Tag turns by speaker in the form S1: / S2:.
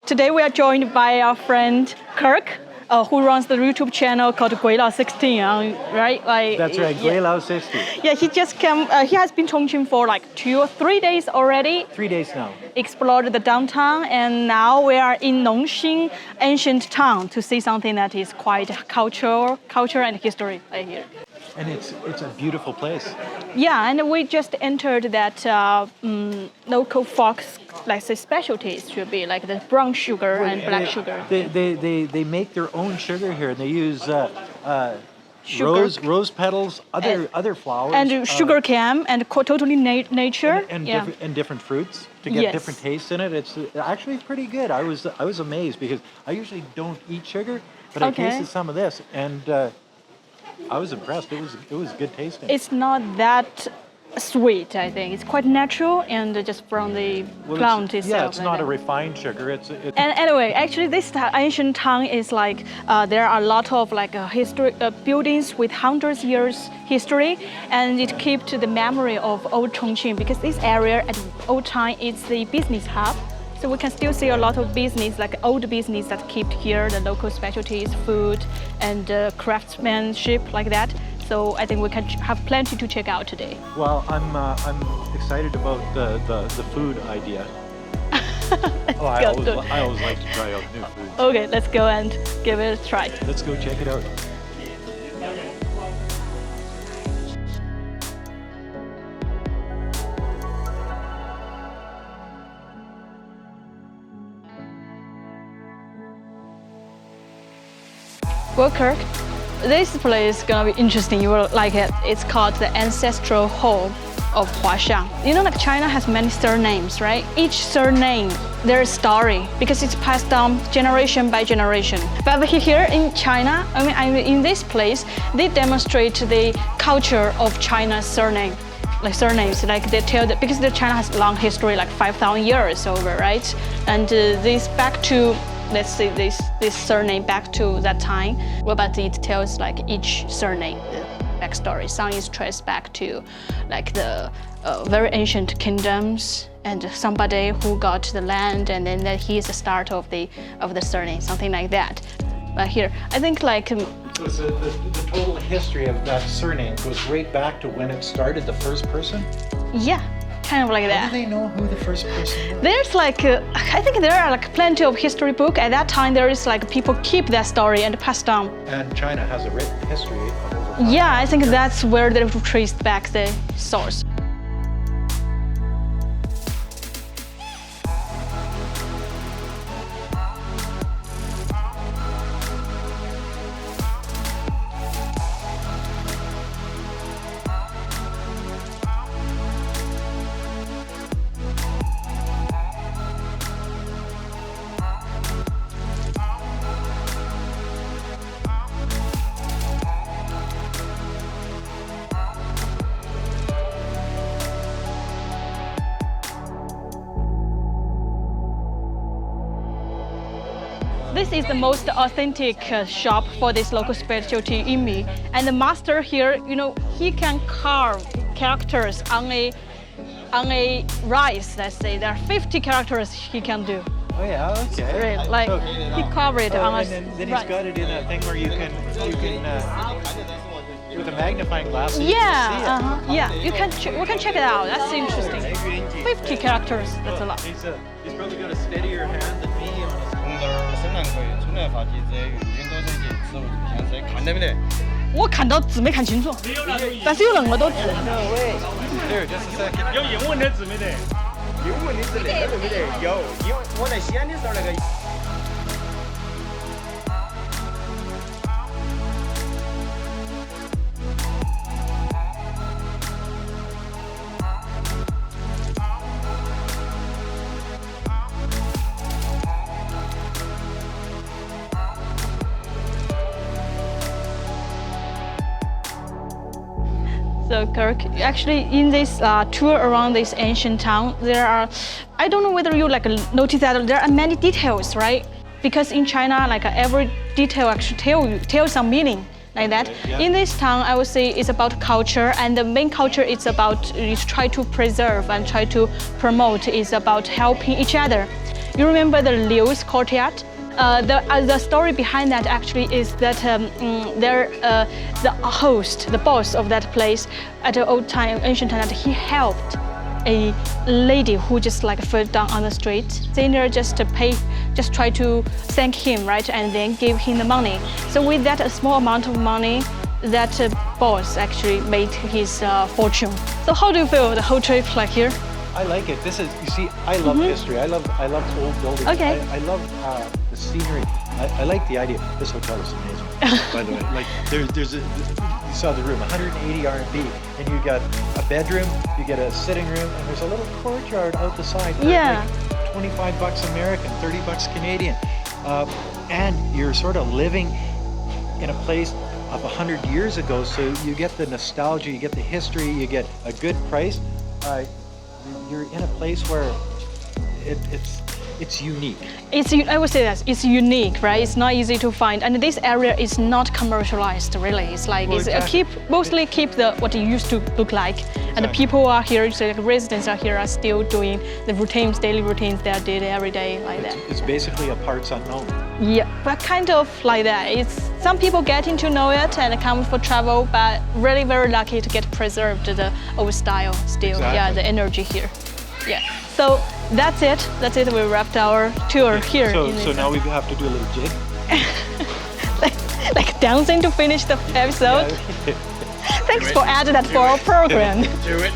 S1: Today we are joined by our friend Kirk, who runs the YouTube channel called Gweilo60, right?
S2: That's right, Gweilo60.
S1: Yeah, he just came. He has been Chongqing for like 2 or 3 days already.
S2: 3 days now.
S1: Explored the downtown, and now we are in Longxin, ancient town, to see something that is quite culture and history right here.
S2: And it's a beautiful place.
S1: Yeah, and we just entered that local folks, like the specialties should be like the brown sugar and black sugar.
S2: They make their own sugar here, and they use rose petals, other flowers,
S1: and sugar cane, and totally nature,
S2: and different fruits to get different tastes in it. It's actually pretty good. I was amazed because I usually don't eat sugar, but I tasted some of this and. I was impressed. It was good tasting.
S1: It's not that sweet, I think. It's quite natural and just from the plant itself.
S2: Yeah, it's not a refined sugar.
S1: And anyway, actually, this ancient town is like there are a lot of like historic buildings with hundreds years history, and it keeps the memory of old Chongqing because this area at old time is the business hub. So we can still see a lot of business, like old business that kept here, the local specialties, food, and craftsmanship like that. So I think we can have plenty to check out today.
S2: Well, I'm excited about the food idea. I always like to try out new foods.
S1: Okay, let's go and give it a try.
S2: Let's go check it out.
S1: Well, Kirk, this place is gonna be interesting. You will like it. It's called the Ancestral Hall of Huaxiang. You know, like China has many surnames, right? Each surname, their story, because it's passed down generation by generation. But here in China, I mean, in this place, they demonstrate the culture of China's surname. Like surnames, like they tell that because China has long history, like 5,000 years over, right? And this back to. Let's say this surname back to that time. What about it tells like each surname, the backstory. Some is traced back to like the very ancient kingdoms and somebody who got the land, and then that he is the start of the surname, something like that. But here, I think like
S2: the total history of that surname goes right back to when it started, the first person.
S1: Yeah. Kind of like that.
S2: How do they know who the first person was?
S1: There's like, I think there are like plenty of history book. At that time, there is like people keep that story and pass down.
S2: And China has a written history of over.
S1: Yeah, I think that's where they traced back the source. This is the most authentic shop for this local specialty in me. And the master here, you know, he can carve characters on a rice, let's say. There are 50 characters he can do.
S2: Oh yeah, okay.
S1: Really, like
S2: so,
S1: he carved it on a
S2: and then he's got it in a thing where you can with a magnifying glass. So
S1: yeah, yeah. We can check it out. That's interesting. 50 characters. That's a lot.
S2: He's probably got a steadier hand than me on his.
S1: 我看到字没看清楚，但是有那么多字。
S2: There, just a second.
S3: 有英文的字没得？英文的字那个都没得。有，因为我在西安的时候那个。
S1: So Kirk, actually in this tour around this ancient town, there are, I don't know whether you like notice that there are many details, right? Because in China, like every detail actually tell some meaning. Like that.
S2: Yeah.
S1: In this town, I would say it's about culture, and the main culture is about try to preserve and try to promote is about helping each other. You remember the Liu's courtyard? The story behind that actually is that the host, the boss of that place at the old time, ancient time, that he helped a lady who just like fell down on the street. Sailor just try to thank him, right, and then give him the money. So with that, a small amount of money, that boss actually made his fortune. So how do you feel the whole trip like here?
S2: I like it. This is, you see, I love history. I love old buildings.
S1: Okay.
S2: I love the scenery. I like the idea. This hotel is amazing, by the way. Like there's you saw the room, 180 RMB, and you got a bedroom, you get a sitting room, and there's a little courtyard out the side.
S1: Yeah.
S2: Like 25 bucks American, 30 bucks Canadian, and you're sort of living in a place of 100 years ago, so you get the nostalgia, you get the history, you get a good price. You're in a place where it's unique.
S1: I would say that it's unique, right? It's not easy to find, and this area is not commercialized. Really, it's like mostly keep what it used to look like, and the people are here. So the residents are here are still doing the routines, daily routines they did every day like that.
S2: It's basically a parts unknown.
S1: Yeah, but kind of like that. It's some people getting to know it and come for travel, but really very lucky to get preserved the old style still.
S2: Exactly.
S1: Yeah, the energy here. Yeah. So that's it. That's it. We wrapped our tour here.
S2: So now we have to do a little jig.
S1: like dancing to finish the episode.
S2: Yeah.
S1: Thanks for adding that for our program.
S3: Do it.